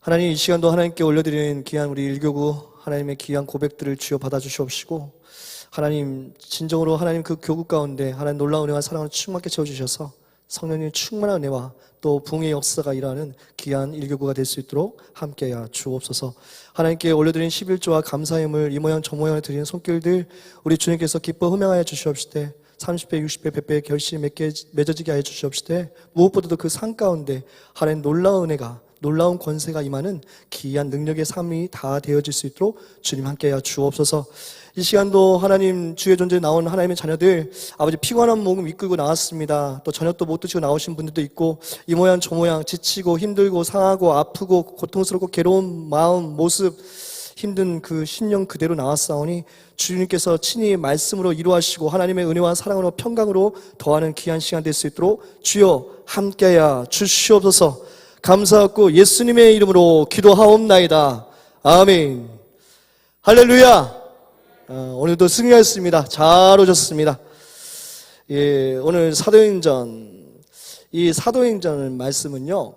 하나님, 이 시간도 하나님께 올려드리는 귀한 우리 일교구 하나님의 귀한 고백들을 주여 받아주시옵시고, 하나님 진정으로 하나님 그 교구 가운데 하나님 놀라운 은혜와 사랑을 충만하게 채워주셔서 성령님 충만한 은혜와 또 부흥의 역사가 일어나는 귀한 일교구가 될 수 있도록 함께하여 주옵소서. 하나님께 올려드린 11조와 감사의 힘을 이 모양 저 모양을 드리는 손길들 우리 주님께서 기뻐 흠양하여 주시옵시되 30배 60배 100배 결실이 맺어지게 하여 주시옵시되 무엇보다도 그 산 가운데 하나님 놀라운 은혜가 놀라운 권세가 임하는 귀한 능력의 삶이 다 되어질 수 있도록 주님 함께하여 주옵소서. 이 시간도 하나님 주의 존재에 나온 하나님의 자녀들, 아버지 피곤한 몸을 이끌고 나왔습니다. 또 저녁도 못 드시고 나오신 분들도 있고, 이 모양 저 모양 지치고 힘들고 상하고 아프고 고통스럽고 괴로운 마음 모습, 힘든 그 심령 그대로 나왔사오니 주님께서 친히 말씀으로 이루하시고 하나님의 은혜와 사랑으로 평강으로 더하는 귀한 시간 될 수 있도록 주여 함께하여 주시옵소서. 감사하고 예수님의 이름으로 기도하옵나이다. 아멘. 할렐루야. 오늘도 승리하였습니다. 잘 오셨습니다. 오늘 사도행전, 이 사도행전 말씀은요,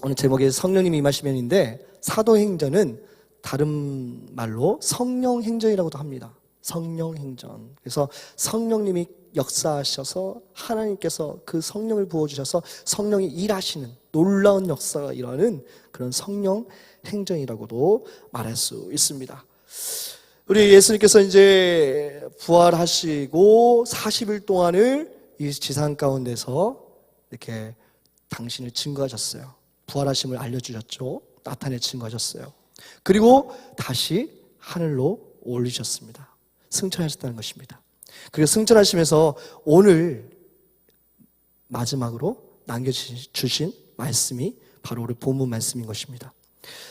오늘 제목이 성령님이 임하시면인데, 사도행전은 다른 말로 성령행전이라고도 합니다. 성령행전. 그래서 성령님이 역사하셔서 하나님께서 그 성령을 부어주셔서 성령이 일하시는 놀라운 역사가 일어나는 그런 성령행전이라고도 말할 수 있습니다. 우리 예수님께서 이제 부활하시고 40일 동안을 이 지상 가운데서 이렇게 당신을 증거하셨어요. 부활하심을 알려주셨죠. 나타내 증거하셨어요. 그리고 다시 하늘로 올리셨습니다. 승천하셨다는 것입니다. 그리고 승천하시면서 오늘 마지막으로 남겨주신 말씀이 바로 우리 본문 말씀인 것입니다.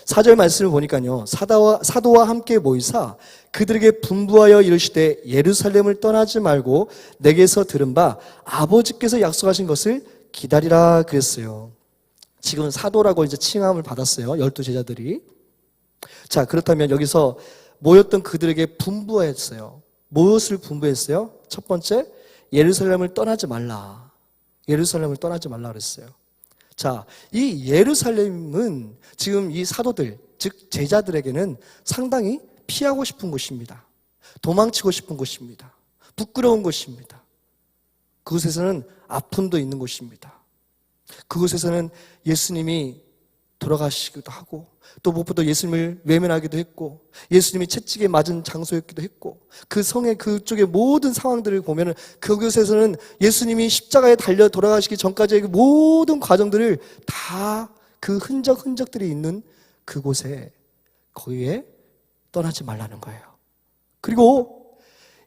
4절 말씀을 보니까요, 사도와 함께 모이사 그들에게 분부하여 이르시되 예루살렘을 떠나지 말고 내게서 들은 바 아버지께서 약속하신 것을 기다리라 그랬어요. 지금 사도라고 이제 칭함을 받았어요. 12 제자들이. 자, 그렇다면 여기서 모였던 그들에게 분부했어요. 무엇을 분부했어요? 첫 번째, 예루살렘을 떠나지 말라. 예루살렘을 떠나지 말라 그랬어요. 자, 이 예루살렘은 지금 이 사도들, 즉 제자들에게는 상당히 피하고 싶은 곳입니다. 도망치고 싶은 곳입니다. 부끄러운 곳입니다. 그곳에서는 아픔도 있는 곳입니다. 그곳에서는 예수님이 돌아가시기도 하고, 또 무엇보다 예수님을 외면하기도 했고, 예수님이 채찍에 맞은 장소였기도 했고, 그 성의 그쪽의 모든 상황들을 보면은 그곳에서는 예수님이 십자가에 달려 돌아가시기 전까지의 모든 과정들을 다 그 흔적들이 있는 그곳에, 거기에 떠나지 말라는 거예요. 그리고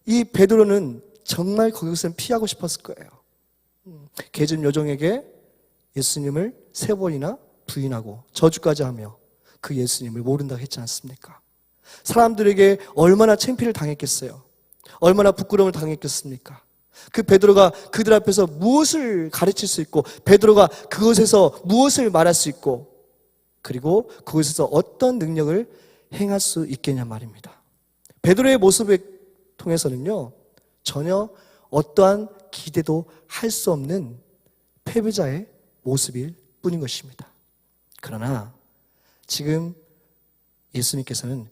이 베드로는 정말 거기서는 피하고 싶었을 거예요. 계집 요정에게 예수님을 3번이나 부인하고 저주까지 하며 그 예수님을 모른다고 했지 않습니까? 사람들에게 얼마나 창피를 당했겠어요? 얼마나 부끄러움을 당했겠습니까? 그 베드로가 그들 앞에서 무엇을 가르칠 수 있고, 베드로가 그곳에서 무엇을 말할 수 있고, 그리고 그곳에서 어떤 능력을 행할 수 있겠냐 말입니다. 베드로의 모습을 통해서는요, 전혀 어떠한 기대도 할 수 없는 패배자의 모습일 뿐인 것입니다. 그러나 지금 예수님께서는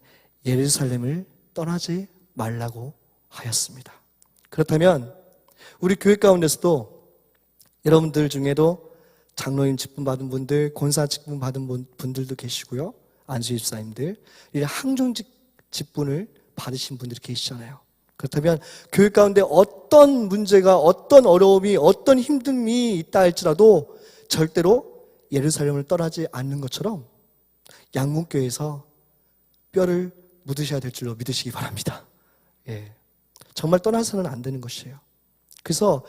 예루살렘을 떠나지 말라고 하였습니다. 그렇다면 우리 교회 가운데서도 여러분들 중에도 장로님 직분 받은 분들, 권사 직분 받은 분들도 계시고요, 안수집사님들, 항중직 직분을 받으신 분들이 계시잖아요. 그렇다면 교회 가운데 어떤 문제가, 어떤 어려움이, 어떤 힘듦이 있다 할지라도 절대로 예루살렘을 떠나지 않는 것처럼 양문교회에서 뼈를 묻으셔야 될 줄로 믿으시기 바랍니다. 정말 떠나서는 안 되는 것이에요. 그래서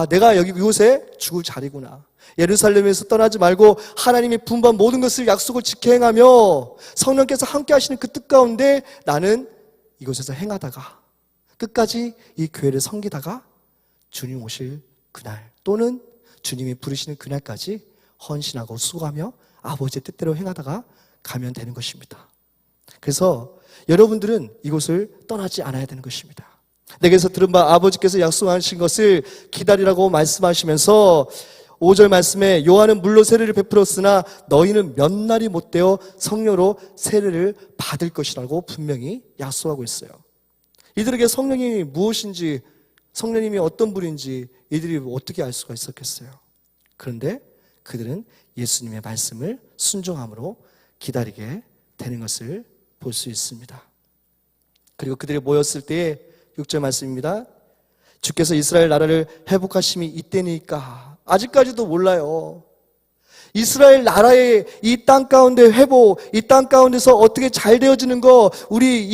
내가 여기 이곳에 죽을 자리구나. 예루살렘에서 떠나지 말고 하나님이 분부한 모든 것을 약속을 지켜 행하며 성령께서 함께 하시는 그 뜻 가운데 나는 이곳에서 행하다가 끝까지 이 교회를 섬기다가 주님 오실 그날, 또는 주님이 부르시는 그날까지 헌신하고 수고하며 아버지의 뜻대로 행하다가 가면 되는 것입니다. 그래서 여러분들은 이곳을 떠나지 않아야 되는 것입니다. 내게서 들은 바 아버지께서 약속하신 것을 기다리라고 말씀하시면서 5절 말씀에 요한은 물로 세례를 베풀었으나 너희는 몇 날이 못되어 성령으로 세례를 받을 것이라고 분명히 약속하고 있어요. 이들에게 성령이 무엇인지, 성령님이 어떤 분인지 이들이 어떻게 알 수가 있었겠어요? 그런데 그들은 예수님의 말씀을 순종함으로 기다리게 되는 것을 볼 수 있습니다. 그리고 그들이 모였을 때에 6절 말씀입니다. 주께서 이스라엘 나라를 회복하심이 이때니까. 아직까지도 몰라요. 이스라엘 나라의 이 땅 가운데 회복, 이 땅 가운데서 어떻게 잘 되어지는 거, 우리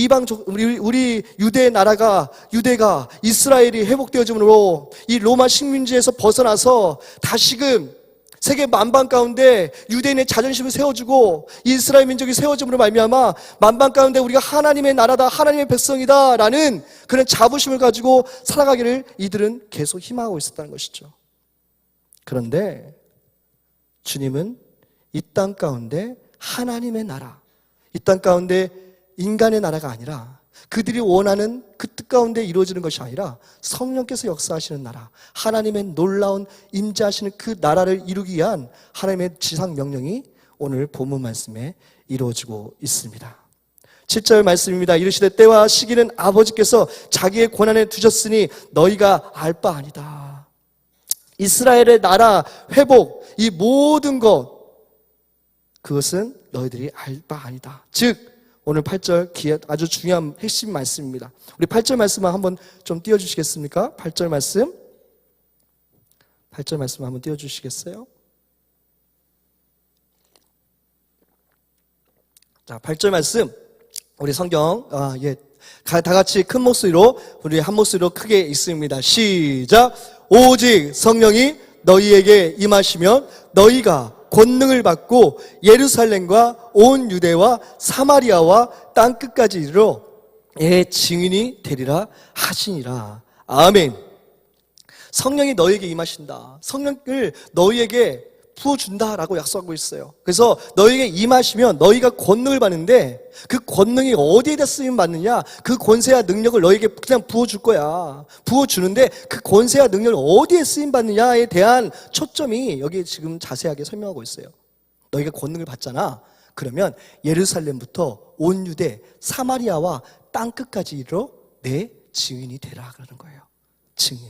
유대 나라가, 유대가, 이스라엘이 회복되어짐으로 이 로마 식민지에서 벗어나서 다시금 세계 만방 가운데 유대인의 자존심을 세워주고 이스라엘 민족이 세워짐으로 말미암아 만방 가운데 우리가 하나님의 나라다, 하나님의 백성이다 라는 그런 자부심을 가지고 살아가기를 이들은 계속 희망하고 있었다는 것이죠. 그런데 주님은 이 땅 가운데 하나님의 나라, 이 땅 가운데 인간의 나라가 아니라 그들이 원하는 그 뜻 가운데 이루어지는 것이 아니라 성령께서 역사하시는 나라, 하나님의 놀라운 임재하시는 그 나라를 이루기 위한 하나님의 지상 명령이 오늘 본문 말씀에 이루어지고 있습니다. 7절 말씀입니다. 이르시되 때와 시기는 아버지께서 자기의 권한에 두셨으니 너희가 알 바 아니다. 이스라엘의 나라 회복, 이 모든 것, 그것은 너희들이 알 바 아니다. 즉 오늘 8절 아주 중요한 핵심 말씀입니다. 우리 8절 말씀만 한번 좀 띄워주시겠습니까? 8절 말씀 한번 띄워주시겠어요? 자, 8절 말씀 우리 성경 다 같이 큰 목소리로, 우리 한 목소리로 크게 읽습니다. 시작. 오직 성령이 너희에게 임하시면 너희가 권능을 받고 예루살렘과 온 유대와 사마리아와 땅끝까지 이르러 내 증인이 되리라 하시니라. 아멘. 성령이 너희에게 임하신다. 성령을 너희에게 부어준다라고 약속하고 있어요. 그래서 너희에게 임하시면 너희가 권능을 받는데 그 권능이 어디에다 쓰임 받느냐? 그 권세와 능력을 너희에게 그냥 부어줄 거야. 부어주는데 그 권세와 능력을 어디에 쓰임 받느냐에 대한 초점이 여기 지금 자세하게 설명하고 있어요. 너희가 권능을 받잖아. 그러면 예루살렘부터 온 유대, 사마리아와 땅끝까지 이르러 내 증인이 되라 그러는 거예요. 증인.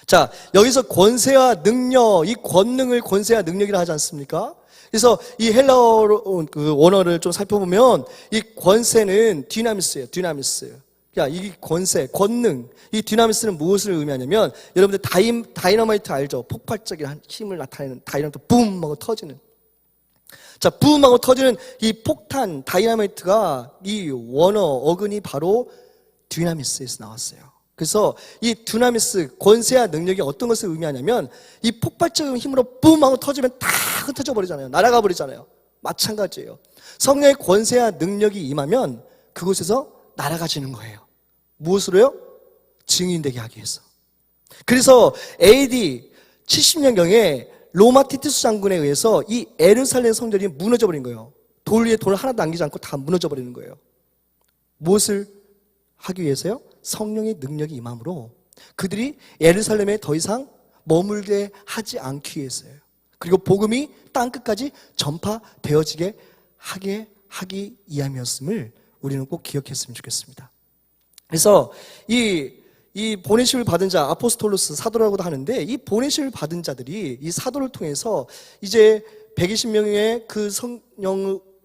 자, 여기서 권세와 능력, 이 권능을 권세와 능력이라 하지 않습니까? 그래서 이 헬라어 그 원어를 좀 살펴보면 이 권세는 디나미스예요. 디나미스. 이 권세, 권능, 이 디나미스는 무엇을 의미하냐면 여러분들 다이너마이트 알죠? 폭발적인 힘을 나타내는 다이너마이트 붐 하고 터지는. 자, 붐 하고 터지는 이 폭탄 다이너마이트가 이 원어 어근이 바로 디나미스에서 나왔어요. 그래서 이 두나미스, 권세와 능력이 어떤 것을 의미하냐면 이 폭발적인 힘으로 뿜 하고 터지면 다 흩어져 버리잖아요. 날아가 버리잖아요. 마찬가지예요. 성령의 권세와 능력이 임하면 그곳에서 날아가지는 거예요. 무엇으로요? 증인되게 하기 위해서. 그래서 AD 70년경에 로마 티투스 장군에 의해서 이 예루살렘 성전이 무너져 버린 거예요. 돌 위에 돌 하나 남기지 않고 다 무너져 버리는 거예요. 무엇을 하기 위해서요? 성령의 능력이 임함으로 그들이 예루살렘에 더 이상 머물게 하지 않기 위해서요. 그리고 복음이 땅끝까지 전파되어지게 하기 위함이었음을 우리는 꼭 기억했으면 좋겠습니다. 그래서 이 보내심을 받은 자, 아포스톨로스 사도라고도 하는데 이 보내심을 받은 자들이 이 사도를 통해서 이제 120명의 그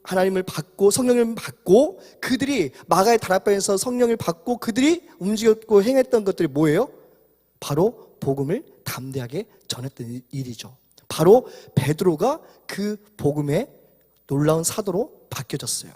하나님을 받고 성령을 받고 그들이 마가의 다락방에서 성령을 받고 그들이 움직였고 행했던 것들이 뭐예요? 바로 복음을 담대하게 전했던 일이죠. 바로 베드로가 그 복음의 놀라운 사도로 바뀌어졌어요.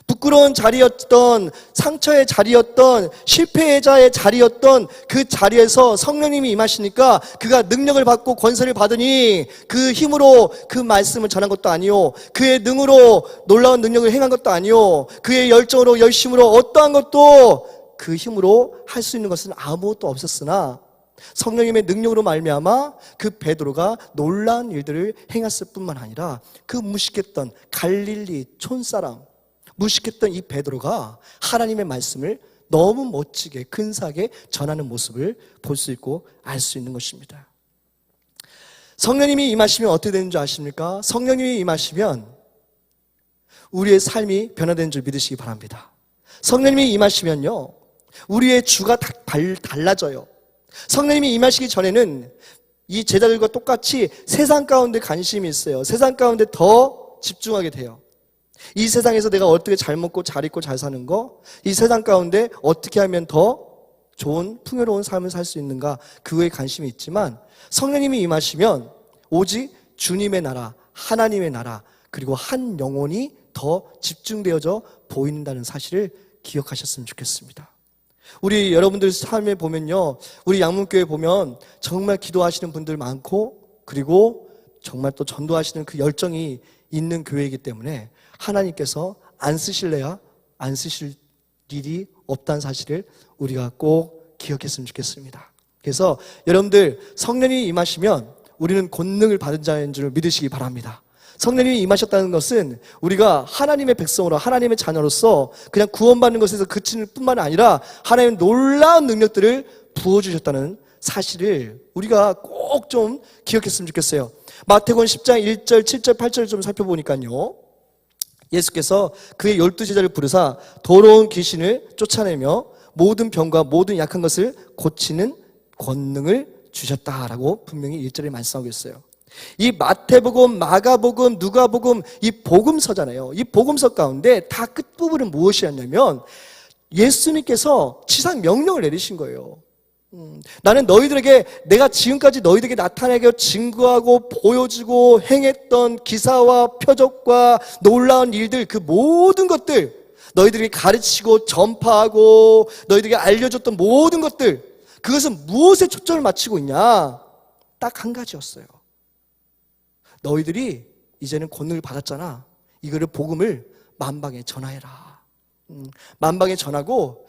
부끄러운 자리였던, 상처의 자리였던, 실패의 자리였던 그 자리에서 성령님이 임하시니까 그가 능력을 받고 권세를 받으니 그 힘으로 그 말씀을 전한 것도 아니요, 그의 능으로 놀라운 능력을 행한 것도 아니요, 그의 열정으로 열심으로 어떠한 것도 그 힘으로 할 수 있는 것은 아무것도 없었으나 성령님의 능력으로 말미암아 그 베드로가 놀라운 일들을 행했을 뿐만 아니라 그 무식했던 갈릴리 촌사람, 무식했던 이 베드로가 하나님의 말씀을 너무 멋지게 근사하게 전하는 모습을 볼 수 있고 알 수 있는 것입니다. 성령님이 임하시면 어떻게 되는 줄 아십니까? 성령님이 임하시면 우리의 삶이 변화되는 줄 믿으시기 바랍니다. 성령님이 임하시면요, 우리의 주가 달라져요. 성령님이 임하시기 전에는 이 제자들과 똑같이 세상 가운데 관심이 있어요. 세상 가운데 더 집중하게 돼요. 이 세상에서 내가 어떻게 잘 먹고 잘 입고 잘 사는 거, 이 세상 가운데 어떻게 하면 더 좋은 풍요로운 삶을 살 수 있는가, 그거에 관심이 있지만 성령님이 임하시면 오직 주님의 나라, 하나님의 나라, 그리고 한 영혼이 더 집중되어져 보인다는 사실을 기억하셨으면 좋겠습니다. 우리 여러분들 삶에 보면요, 우리 양문교회 보면 정말 기도하시는 분들 많고, 그리고 정말 또 전도하시는 그 열정이 있는 교회이기 때문에 하나님께서 안 쓰실래야 안 쓰실 일이 없다는 사실을 우리가 꼭 기억했으면 좋겠습니다. 그래서 여러분들 성령이 임하시면 우리는 권능을 받은 자인 줄 믿으시기 바랍니다. 성령님이 임하셨다는 것은 우리가 하나님의 백성으로, 하나님의 자녀로서 그냥 구원받는 것에서 그치는 뿐만 아니라 하나님의 놀라운 능력들을 부어주셨다는 사실을 우리가 꼭 좀 기억했으면 좋겠어요. 마태복음 10장 1절, 7절, 8절을 좀 살펴보니까요, 예수께서 그의 12제자를 부르사 더러운 귀신을 쫓아내며 모든 병과 모든 약한 것을 고치는 권능을 주셨다라고 분명히 1절에 말씀하고 있어요. 이 마태복음, 마가복음, 누가복음, 이 복음서잖아요. 이 복음서 가운데 다 끝부분은 무엇이었냐면 예수님께서 지상 명령을 내리신 거예요. 나는 너희들에게, 내가 지금까지 너희들에게 나타내고 증거하고 보여주고 행했던 기사와 표적과 놀라운 일들, 그 모든 것들, 너희들에게 가르치고 전파하고 너희들에게 알려줬던 모든 것들, 그것은 무엇에 초점을 맞추고 있냐? 딱 한 가지였어요. 너희들이 이제는 권능을 받았잖아. 이거를 복음을 만방에 전하해라. 만방에 전하고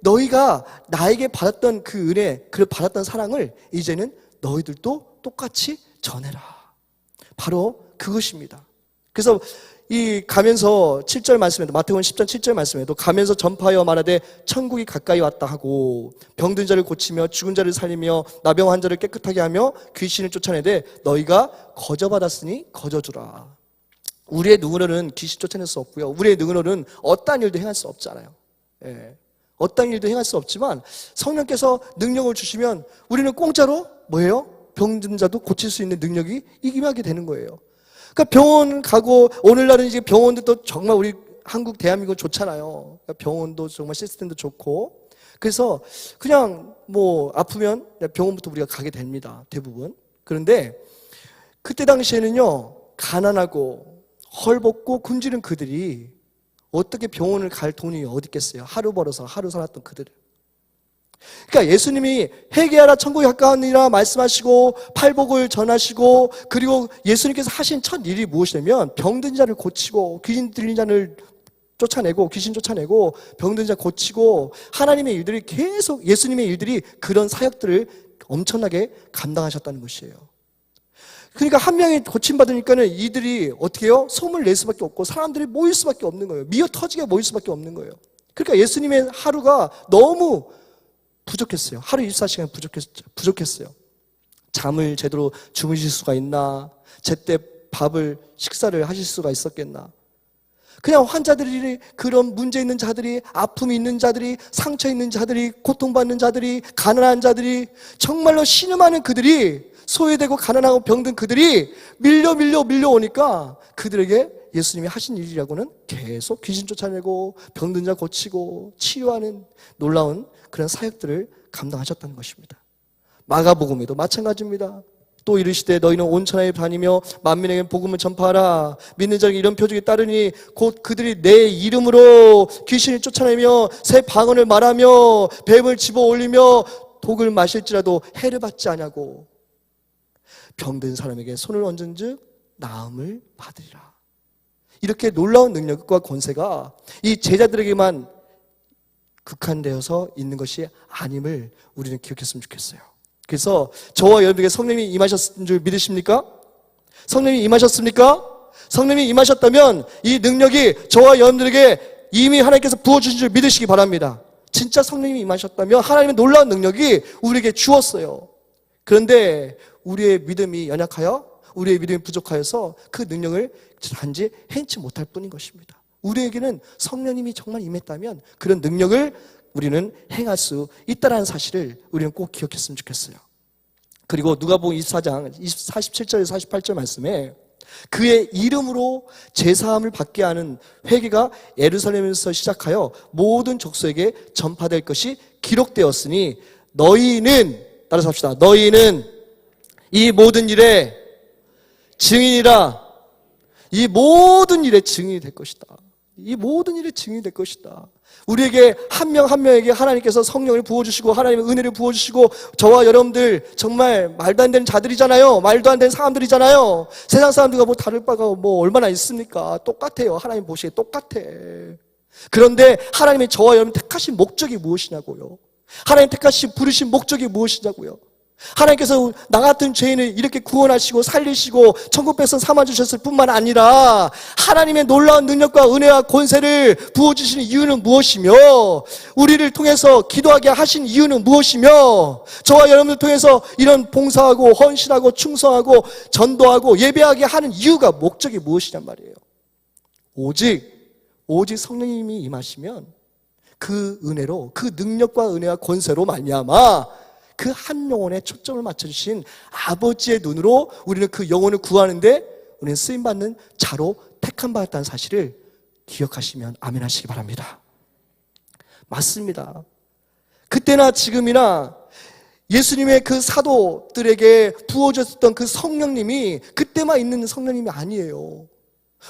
너희가 나에게 받았던 그 은혜, 그 받았던 사랑을 이제는 너희들도 똑같이 전해라. 바로 그것입니다. 그래서 이 가면서 7절 말씀에도, 마태복음 10장 7절 말씀에도 가면서 전파하여 말하되 천국이 가까이 왔다 하고 병든 자를 고치며 죽은 자를 살리며 나병 환자를 깨끗하게 하며 귀신을 쫓아내되 너희가 거저받았으니 거저주라. 우리의 능으로는 귀신 쫓아낼 수 없고요, 우리의 능으로는 어떠한 일도 행할 수 없잖아요. 어떠한 일도 행할 수 없지만 성령께서 능력을 주시면 우리는 공짜로 뭐예요? 병든 자도 고칠 수 있는 능력이 임하게 되는 거예요. 그러니까 병원 가고, 오늘날은 이제 병원도 정말 우리 한국 대한민국 좋잖아요. 그러니까 병원도 정말 시스템도 좋고, 그래서 그냥 뭐 아프면 병원부터 우리가 가게 됩니다, 대부분. 그런데 그때 당시에는요, 가난하고 헐벗고 굶주린 그들이 어떻게 병원을 갈 돈이 어디 있겠어요? 하루 벌어서 하루 살았던 그들. 그러니까 예수님이 회개하라 천국이 가까우니라 말씀하시고 팔복을 전하시고, 그리고 예수님께서 하신 첫 일이 무엇이냐면 병든 자를 고치고 귀신 들린 자를 쫓아내고, 귀신 쫓아내고 병든 자 고치고, 하나님의 일들이 계속, 예수님의 일들이 그런 사역들을 엄청나게 감당하셨다는 것이에요. 그러니까 한 명이 고침받으니까는 이들이 어떻게 해요? 소문을 낼 수밖에 없고 사람들이 모일 수밖에 없는 거예요. 미어 터지게 모일 수밖에 없는 거예요. 그러니까 예수님의 하루가 너무 부족했어요. 하루 24시간 부족했어요. 잠을 제대로 주무실 수가 있나? 제때 식사를 하실 수가 있었겠나? 그냥 환자들이, 그런 문제 있는 자들이, 아픔이 있는 자들이, 상처 있는 자들이, 고통받는 자들이, 가난한 자들이, 정말로 신음하는 그들이, 소외되고 가난하고 병든 그들이 밀려오니까 그들에게 예수님이 하신 일이라고는 계속 귀신 쫓아내고 병든 자 고치고 치유하는 놀라운 그런 사역들을 감당하셨다는 것입니다. 마가복음에도 마찬가지입니다. 또 이르시되 너희는 온 천하에 다니며 만민에게 복음을 전파하라. 믿는 자에게 이런 표적이 따르니 곧 그들이 내 이름으로 귀신을 쫓아내며 새 방언을 말하며 뱀을 집어 올리며 독을 마실지라도 해를 받지 아니하고 병든 사람에게 손을 얹은즉 나음을 받으리라. 이렇게 놀라운 능력과 권세가 이 제자들에게만 국한되어서 있는 것이 아님을 우리는 기억했으면 좋겠어요. 그래서 저와 여러분에게 성령님이 임하셨는 줄 믿으십니까? 성령님이 임하셨습니까? 성령님이 임하셨다면 이 능력이 저와 여러분들에게 이미 하나님께서 부어주신 줄 믿으시기 바랍니다. 진짜 성령님이 임하셨다면 하나님의 놀라운 능력이 우리에게 주었어요. 그런데 우리의 믿음이 연약하여 우리의 믿음이 부족하여서 그 능력을 단지 행치 못할 뿐인 것입니다. 우리에게는 성령님이 정말 임했다면 그런 능력을 우리는 행할 수 있다는 사실을 우리는 꼭 기억했으면 좋겠어요. 그리고 누가복음 24장 47절에서 48절 말씀에 그의 이름으로 제사함을 받게 하는 회개가 예루살렘에서 시작하여 모든 족속에게 전파될 것이 기록되었으니 너희는, 따라서 합시다, 너희는 이 모든 일에 증인이라. 이 모든 일에 증인이 될 것이다. 이 모든 일에 증인이 될 것이다. 우리에게 한 명 한 명에게 하나님께서 성령을 부어주시고 하나님의 은혜를 부어주시고 저와 여러분들 정말 말도 안 되는 자들이잖아요. 말도 안 되는 사람들이잖아요. 세상 사람들과 뭐 다를 바가 뭐 얼마나 있습니까? 똑같아요. 하나님 보시기에 똑같아. 그런데 하나님이 저와 여러분 택하신 목적이 무엇이냐고요. 하나님 택하신 부르신 목적이 무엇이냐고요. 하나님께서 나 같은 죄인을 이렇게 구원하시고 살리시고 천국 백성 삼아주셨을 뿐만 아니라 하나님의 놀라운 능력과 은혜와 권세를 부어주시는 이유는 무엇이며 우리를 통해서 기도하게 하신 이유는 무엇이며 저와 여러분을 통해서 이런 봉사하고 헌신하고 충성하고 전도하고 예배하게 하는 이유가 목적이 무엇이냔 말이에요. 오직 성령님이 임하시면 그 은혜로 그 능력과 은혜와 권세로 말미암아 그 한 영혼에 초점을 맞춰주신 아버지의 눈으로 우리는 그 영혼을 구하는데 우리는 쓰임받는 자로 택함 받았다는 사실을 기억하시면 아멘 하시기 바랍니다. 맞습니다. 그때나 지금이나 예수님의 그 사도들에게 부어졌던 그 성령님이 그때만 있는 성령님이 아니에요.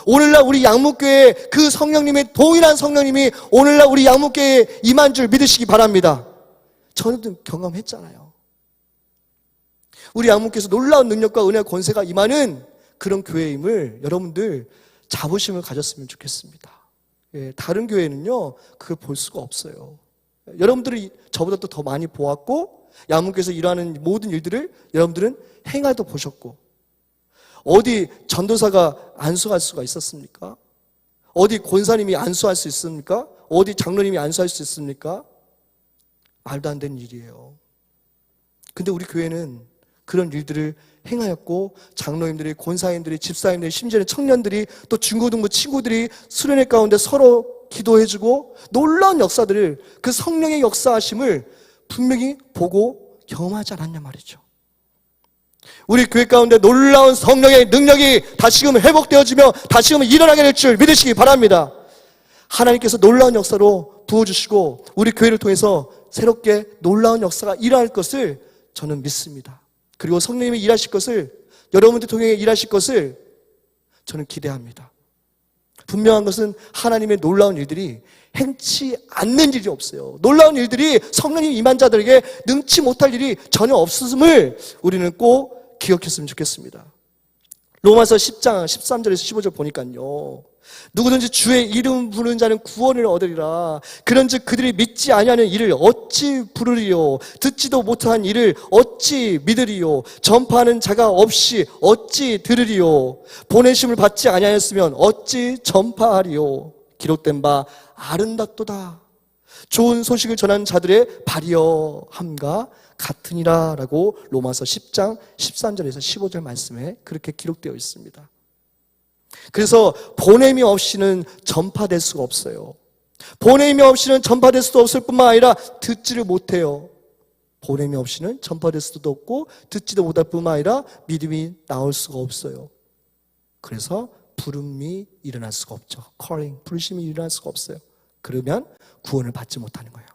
오늘날 우리 양목교회 그 성령님의 동일한 성령님이 오늘날 우리 양목교회에 임한 줄 믿으시기 바랍니다. 저는 경험했잖아요. 우리 양목교회에서 놀라운 능력과 은혜와 권세가 임하는 그런 교회임을 여러분들 자부심을 가졌으면 좋겠습니다. 다른 교회는요 그걸 볼 수가 없어요. 여러분들이 저보다 또 더 많이 보았고 양목교회에서 일하는 모든 일들을 여러분들은 행하도 보셨고 어디 전도사가 안수할 수가 있었습니까? 어디 권사님이 안수할 수 있습니까? 어디 장로님이 안수할 수 있습니까? 말도 안 되는 일이에요. 근데 우리 교회는 그런 일들을 행하였고 장로님들이, 권사님들이, 집사님들이, 심지어는 청년들이 또 중고등부 친구들이 수련회 가운데 서로 기도해주고 놀라운 역사들을 그 성령의 역사하심을 분명히 보고 경험하지 않았냐 말이죠. 우리 교회 가운데 놀라운 성령의 능력이 다시금 회복되어지며 다시금 일어나게 될 줄 믿으시기 바랍니다. 하나님께서 놀라운 역사로 부어주시고 우리 교회를 통해서 새롭게 놀라운 역사가 일어날 것을 저는 믿습니다. 그리고 성령님이 일하실 것을 여러분들 통해 일하실 것을 저는 기대합니다. 분명한 것은 하나님의 놀라운 일들이 행치 않는 일이 없어요. 놀라운 일들이 성령님 임한 자들에게 능치 못할 일이 전혀 없음을 우리는 꼭 기억했으면 좋겠습니다. 로마서 10장 13절에서 15절 보니까요. 누구든지 주의 이름 부르는 자는 구원을 얻으리라. 그런즉 그들이 믿지 아니하는 일을 어찌 부르리요? 듣지도 못한 일을 어찌 믿으리요? 전파하는 자가 없이 어찌 들으리요? 보내심을 받지 아니하였으면 어찌 전파하리요? 기록된 바 아름답도다. 좋은 소식을 전하는 자들의 발이여함과 같으니라 라고 로마서 10장 13절에서 15절 말씀에 그렇게 기록되어 있습니다. 그래서 보냄이 없이는 전파될 수가 없어요. 보냄이 없이는 전파될 수도 없을 뿐만 아니라 듣지를 못해요. 보냄이 없이는 전파될 수도 없고 듣지도 못할 뿐만 아니라 믿음이 나올 수가 없어요. 그래서 부름이 일어날 수가 없죠. calling, 부르심이 일어날 수가 없어요. 그러면 구원을 받지 못하는 거예요.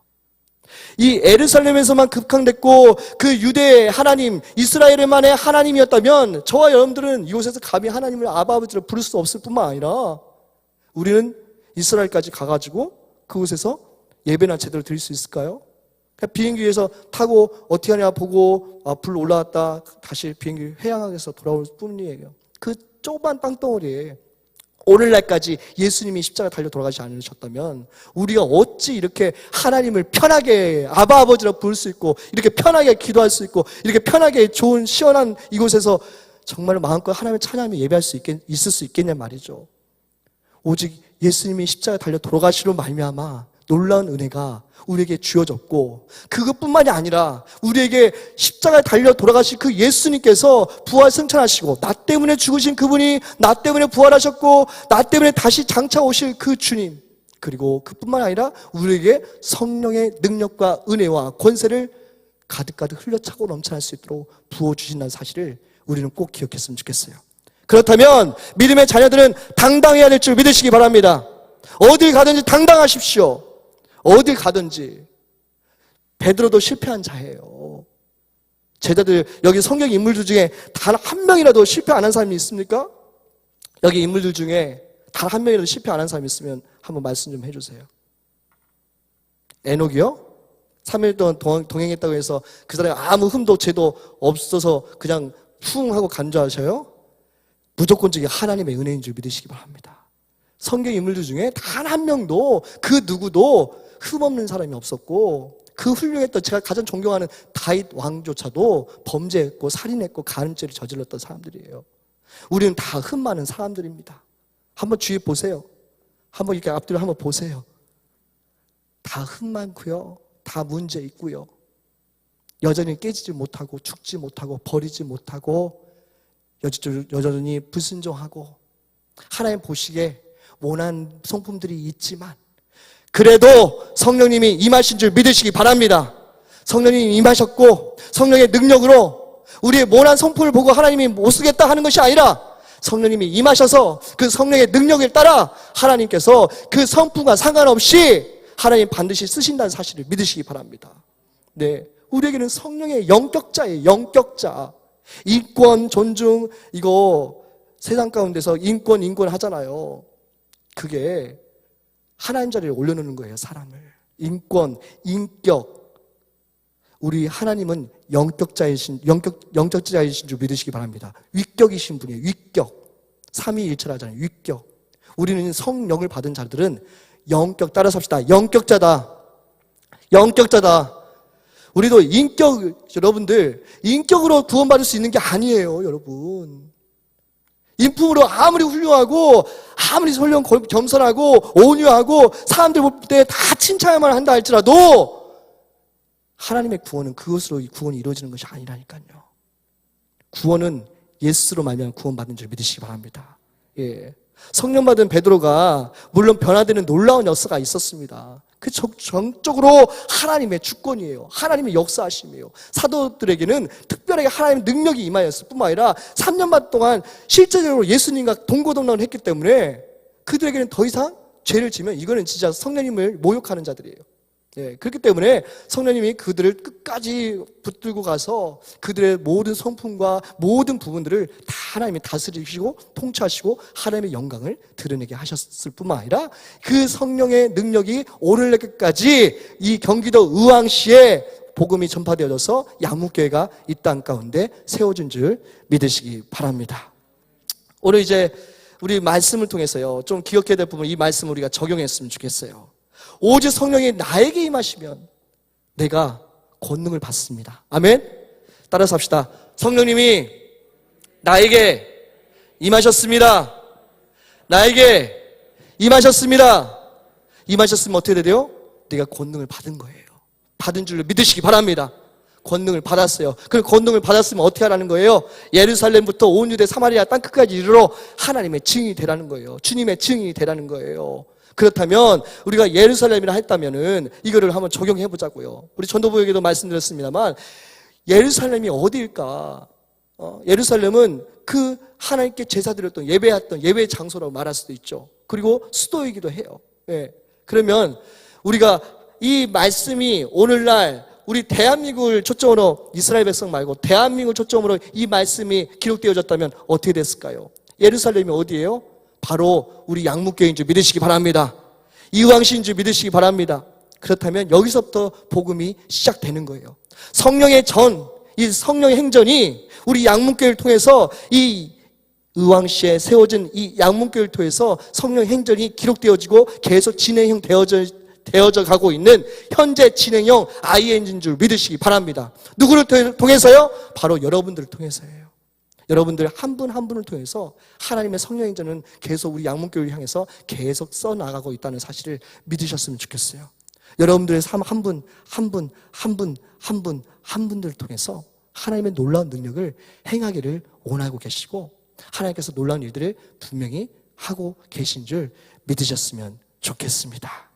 이 에르살렘에서만 급강됐고 그 유대의 하나님, 이스라엘만의 하나님이었다면 저와 여러분들은 이곳에서 감히 하나님을 아버지로 부를 수 없을 뿐만 아니라 우리는 이스라엘까지 가가지고 그곳에서 예배나 제대로 드릴 수 있을까요? 그냥 비행기 위에서 타고 어떻게 하냐 보고 불 올라왔다 다시 비행기 회항해서 돌아올 뿐이에요. 그 좁은 땅덩어리에 오늘날까지 예수님이 십자가 달려 돌아가지 않으셨다면 우리가 어찌 이렇게 하나님을 편하게 아버지로 부를 수 있고 이렇게 편하게 기도할 수 있고 이렇게 편하게 좋은 시원한 이곳에서 정말 마음껏 하나님을 찬양하며 예배할 수 있을 수 있겠냐 말이죠. 오직 예수님이 십자가 달려 돌아가시로 말미암아 놀라운 은혜가 우리에게 주어졌고, 그것뿐만이 아니라 우리에게 십자가에 달려 돌아가신 그 예수님께서 부활 승천하시고, 나 때문에 죽으신 그분이 나 때문에 부활하셨고, 나 때문에 다시 장차 오실 그 주님, 그리고 그뿐만 아니라 우리에게 성령의 능력과 은혜와 권세를 가득가득 흘려차고 넘쳐날 수 있도록 부어주신다는 사실을 우리는 꼭 기억했으면 좋겠어요. 그렇다면 믿음의 자녀들은 당당해야 될 줄 믿으시기 바랍니다. 어딜 가든지 당당하십시오. 어딜 가든지. 베드로도 실패한 자예요. 제자들, 여기 성경 인물들 중에 단 한 명이라도 실패 안 한 사람이 있습니까? 여기 인물들 중에 단 한 명이라도 실패 안 한 사람이 있으면 한번 말씀 좀 해주세요. 에녹이요? 3일 동안 동행했다고 해서 그 사람이 아무 흠도 죄도 없어서 그냥 쿵 하고 간 줄 아셔요? 무조건적인 하나님의 은혜인 줄 믿으시기 바랍니다. 성경 인물들 중에 단 한 명도 그 누구도 흠없는 사람이 없었고, 그 훌륭했던, 제가 가장 존경하는 다윗 왕조차도 범죄했고 살인했고 간음죄를 저질렀던 사람들이에요. 우리는 다 흠 많은 사람들입니다. 한번 주위 보세요. 한번 이렇게 앞뒤로 한번 보세요. 다 흠 많고요, 다 문제 있고요, 여전히 깨지지 못하고 죽지 못하고 버리지 못하고 여전히 불순종하고 하나님 보시기에 모난 성품들이 있지만, 그래도 성령님이 임하신 줄 믿으시기 바랍니다. 성령님이 임하셨고 성령의 능력으로 우리의 모난 성품을 보고 하나님이 못 쓰겠다 하는 것이 아니라, 성령님이 임하셔서 그 성령의 능력을 따라 하나님께서 그 성품과 상관없이 하나님 반드시 쓰신다는 사실을 믿으시기 바랍니다. 네, 우리에게는 성령의 영격자예요. 영격자. 인권, 존중, 이거 세상 가운데서 인권 하잖아요. 그게 하나님 자리에 올려놓는 거예요, 사람을. 인권, 인격. 우리 하나님은 영격자이신 줄 믿으시기 바랍니다. 위격이신 분이에요, 위격. 삼위일체라잖아요, 위격. 우리는 성령을 받은 자들은 영격, 따라서 합시다. 영격자다. 영격자다. 우리도 인격, 여러분들, 인격으로 구원받을 수 있는 게 아니에요, 여러분. 인품으로 아무리 훌륭하고, 아무리 겸손하고, 온유하고, 사람들 볼 때 다 칭찬만 한다 할지라도, 하나님의 구원은 그것으로 구원이 이루어지는 것이 아니라니까요. 구원은 예수로 말미암아 구원받는 줄 믿으시기 바랍니다. 예. 성령 받은 베드로가 물론 변화되는 놀라운 역사가 있었습니다. 그 정적으로 하나님의 주권이에요. 하나님의 역사하심이에요. 사도들에게는 특별하게 하나님의 능력이 임하였을 뿐만 아니라 3년 반 동안 실제적으로 예수님과 동고동락을 했기 때문에 그들에게는 더 이상 죄를 지면 이거는 진짜 성령님을 모욕하는 자들이에요. 예, 그렇기 때문에 성령님이 그들을 끝까지 붙들고 가서 그들의 모든 성품과 모든 부분들을 다 하나님이 다스리시고 통치하시고 하나님의 영광을 드러내게 하셨을 뿐만 아니라, 그 성령의 능력이 오늘날까지 이 경기도 의왕시에 복음이 전파되어져서 양무교회가 이 땅 가운데 세워진 줄 믿으시기 바랍니다. 오늘 이제 우리 말씀을 통해서요, 좀 기억해야 될 부분, 이 말씀을 우리가 적용했으면 좋겠어요. 오직 성령이 나에게 임하시면 내가 권능을 받습니다. 아멘? 따라서 합시다. 성령님이 나에게 임하셨습니다. 나에게 임하셨습니다. 임하셨으면 어떻게 돼요? 내가 권능을 받은 거예요. 받은 줄로 믿으시기 바랍니다. 권능을 받았어요. 그 권능을 받았으면 어떻게 하라는 거예요? 예루살렘부터 온 유대 사마리아 땅끝까지 이르러 하나님의 증인이 되라는 거예요. 주님의 증인이 되라는 거예요. 그렇다면 우리가 예루살렘이라 했다면은 이거를 한번 적용해 보자고요. 우리 전도부에게도 말씀드렸습니다만, 예루살렘이 어디일까? 예루살렘은 그 하나님께 제사 드렸던 예배했던 예배의 장소라고 말할 수도 있죠. 그리고 수도이기도 해요. 예. 그러면 우리가 이 말씀이 오늘날 우리 대한민국을 초점으로, 이스라엘 백성 말고 대한민국을 초점으로 이 말씀이 기록되어졌다면 어떻게 됐을까요? 예루살렘이 어디예요? 바로 우리 양무교회인 줄 믿으시기 바랍니다. 이왕시인 줄 믿으시기 바랍니다. 그렇다면 여기서부터 복음이 시작되는 거예요. 이 성령의 행전이 우리 양무교회를 통해서 이 의왕시에 세워진 이 양문교회를 통해서 성령 행전이 기록되어지고 계속 진행형 되어져 가고 있는 현재 진행형 ING인 줄 믿으시기 바랍니다. 누구를 통해서요? 바로 여러분들을 통해서예요. 여러분들 한 분 한 분을 통해서 하나님의 성령 행전은 계속 우리 양문교회를 향해서 계속 써나가고 있다는 사실을 믿으셨으면 좋겠어요. 여러분들의 삶 한 분, 한 분, 한 분, 한 분, 한 분들을 통해서 하나님의 놀라운 능력을 행하기를 원하고 계시고 하나님께서 놀라운 일들을 분명히 하고 계신 줄 믿으셨으면 좋겠습니다.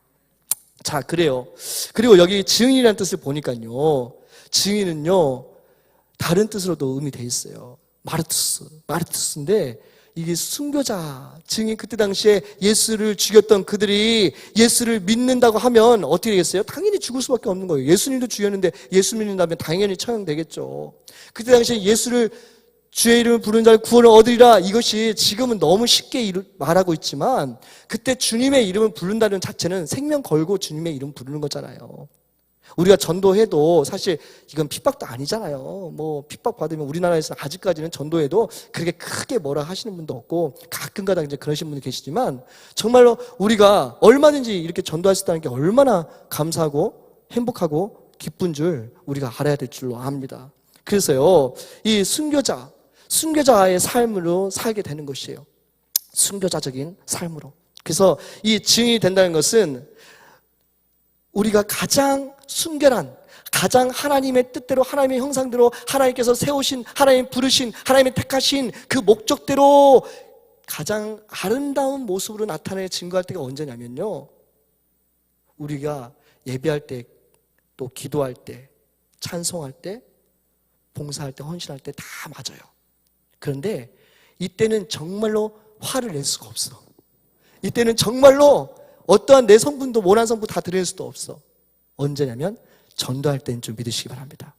자, 그래요. 그리고 여기 증인이라는 뜻을 보니까요, 증인은요 다른 뜻으로도 의미되어 있어요. 마르투스인데 이게 순교자, 증인. 그때 당시에 예수를 죽였던 그들이 예수를 믿는다고 하면 어떻게 되겠어요? 당연히 죽을 수밖에 없는 거예요. 예수님도 죽였는데 예수 믿는다면 당연히 처형되겠죠. 그때 당시에 예수를 주의 이름을 부르는 자를 구원을 얻으리라, 이것이 지금은 너무 쉽게 말하고 있지만 그때 주님의 이름을 부른다는 자체는 생명 걸고 주님의 이름 부르는 거잖아요. 우리가 전도해도 사실 이건 핍박도 아니잖아요. 뭐 핍박받으면 우리나라에서 아직까지는 전도해도 그렇게 크게 뭐라 하시는 분도 없고 가끔가다 이제 그러신 분이 계시지만 정말로 우리가 얼마든지 이렇게 전도할 수 있다는 게 얼마나 감사하고 행복하고 기쁜 줄 우리가 알아야 될 줄로 압니다. 그래서요, 이 순교자의 삶으로 살게 되는 것이에요. 순교자적인 삶으로. 그래서 이 증인이 된다는 것은 우리가 가장 순결한, 가장 하나님의 뜻대로, 하나님의 형상대로 하나님께서 세우신, 하나님 부르신, 하나님의 택하신 그 목적대로 가장 아름다운 모습으로 나타내 증거할 때가 언제냐면요, 우리가 예배할 때, 또 기도할 때, 찬송할 때, 봉사할 때, 헌신할 때 다 맞아요. 그런데 이때는 정말로 화를 낼 수가 없어. 이때는 정말로 어떠한 내 성분도, 모난 성분 다 드릴 수도 없어. 언제냐면 전도할 때는 좀 믿으시기 바랍니다.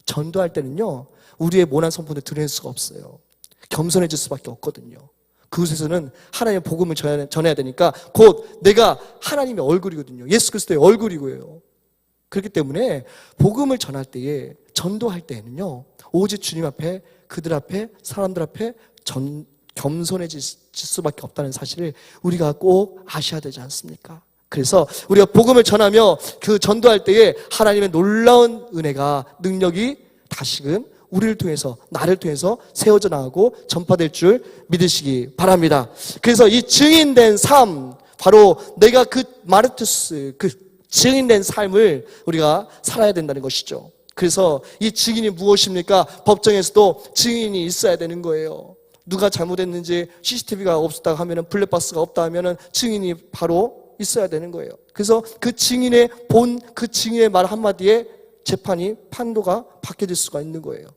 전도할 때는요, 우리의 모난 성분을 드릴 수가 없어요. 겸손해질 수밖에 없거든요. 그곳에서는 하나님의 복음을 전해야 되니까 곧 내가 하나님의 얼굴이거든요. 예수 그리스도의 얼굴이고요. 그렇기 때문에 복음을 전할 때에, 전도할 때에는요, 오직 주님 앞에, 그들 앞에, 사람들 앞에 겸손해질 수밖에 없다는 사실을 우리가 꼭 아셔야 되지 않습니까? 그래서 우리가 복음을 전하며 그 전도할 때에 하나님의 놀라운 은혜가, 능력이 다시금 우리를 통해서, 나를 통해서 세워져 나가고 전파될 줄 믿으시기 바랍니다. 그래서 이 증인된 삶, 바로 내가 그 마르투스, 그 증인된 삶을 우리가 살아야 된다는 것이죠. 그래서 이 증인이 무엇입니까? 법정에서도 증인이 있어야 되는 거예요. 누가 잘못했는지 CCTV가 없었다 하면은, 블랙박스가 없다 하면은 증인이 바로 있어야 되는 거예요. 그래서 그 증인의 그 증인의 말 한마디에 재판이, 판도가 바뀌어질 수가 있는 거예요.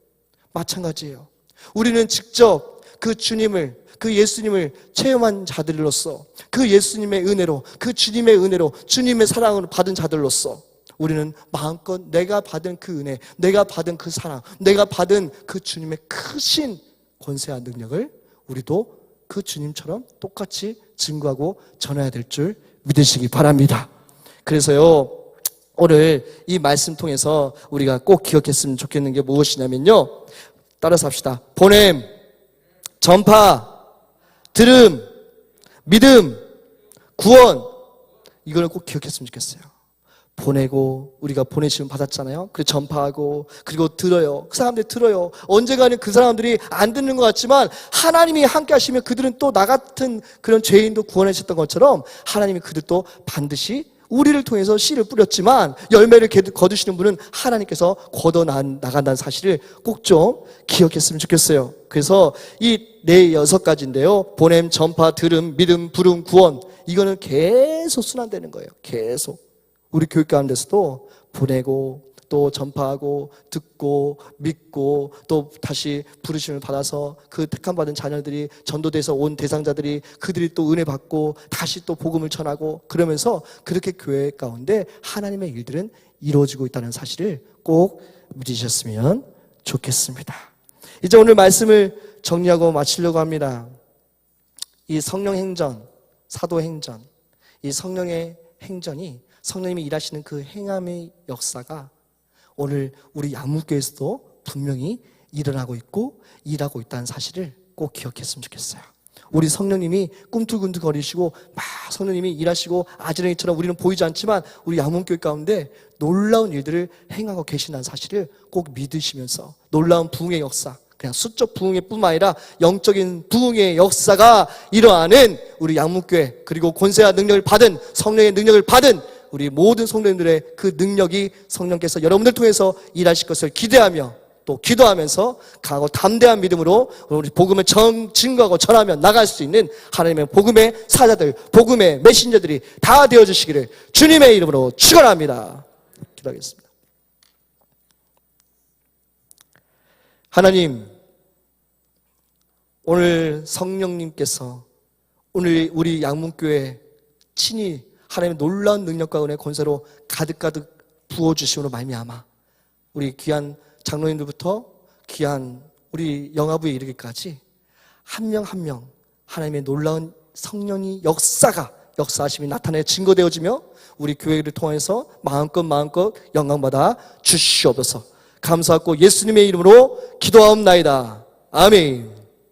마찬가지예요. 우리는 직접 그 주님을, 그 예수님을 체험한 자들로서, 그 예수님의 은혜로, 그 주님의 은혜로, 주님의 사랑을 받은 자들로서 우리는 마음껏 내가 받은 그 은혜, 내가 받은 그 사랑, 내가 받은 그 주님의 크신 권세와 능력을 우리도 그 주님처럼 똑같이 증거하고 전해야 될 줄 믿으시기 바랍니다. 그래서요, 오늘 이 말씀 통해서 우리가 꼭 기억했으면 좋겠는 게 무엇이냐면요, 따라서 합시다. 보냄, 전파, 들음, 믿음, 구원. 이걸 꼭 기억했으면 좋겠어요. 보내고, 우리가 보내시면 받았잖아요. 그리고 전파하고, 그리고 들어요. 그 사람들이 들어요. 언젠가는 그 사람들이 안 듣는 것 같지만 하나님이 함께 하시면 그들은 또 나 같은 그런 죄인도 구원하셨던 것처럼 하나님이 그들도 반드시 우리를 통해서 씨를 뿌렸지만 열매를 거두시는 분은 하나님께서 걷어 나간다는 사실을 꼭 좀 기억했으면 좋겠어요. 그래서 이 6가지인데요. 보냄, 전파, 들음, 믿음, 부름, 구원. 이거는 계속 순환되는 거예요. 계속. 우리 교육 가운데서도 보내고, 또 전파하고, 듣고, 믿고, 또 다시 부르심을 받아서 그 택함받은 자녀들이, 전도돼서 온 대상자들이, 그들이 또 은혜 받고 다시 또 복음을 전하고, 그러면서 그렇게 교회 가운데 하나님의 일들은 이루어지고 있다는 사실을 꼭 믿으셨으면 좋겠습니다. 이제 오늘 말씀을 정리하고 마치려고 합니다. 이 성령 행전, 사도 행전, 이 성령의 행전이, 성령님이 일하시는 그 행함의 역사가 오늘 우리 양문교에서도 분명히 일어나고 있고 일하고 있다는 사실을 꼭 기억했으면 좋겠어요. 우리 성령님이 꿈틀꿈틀거리시고 막 성령님이 일하시고 아지랑이처럼 우리는 보이지 않지만 우리 양문교회 가운데 놀라운 일들을 행하고 계신다는 사실을 꼭 믿으시면서 놀라운 부흥의 역사, 그냥 수적 부흥의 뿐만 아니라 영적인 부흥의 역사가 일어나는 우리 양문교회, 그리고 권세와 능력을 받은, 성령의 능력을 받은 우리 모든 성도님들의 그 능력이 성령께서 여러분들 통해서 일하실 것을 기대하며 또 기도하면서 강하고 담대한 믿음으로 우리 복음을 증거하고 전하며 나갈 수 있는 하나님의 복음의 사자들, 복음의 메신저들이 다 되어주시기를 주님의 이름으로 축원합니다. 기도하겠습니다. 하나님, 오늘 성령님께서 오늘 우리 양문교회 친히 하나님의 놀라운 능력과 은혜 권세로 가득가득 부어주시므로 말미암아 우리 귀한 장로님들부터 귀한 우리 영화부에 이르기까지 한 명 한 명 하나님의 놀라운 성령이 역사하심이 나타내 증거되어지며 우리 교회를 통해서 마음껏 영광받아 주시옵소서. 감사하고 예수님의 이름으로 기도하옵나이다. 아멘.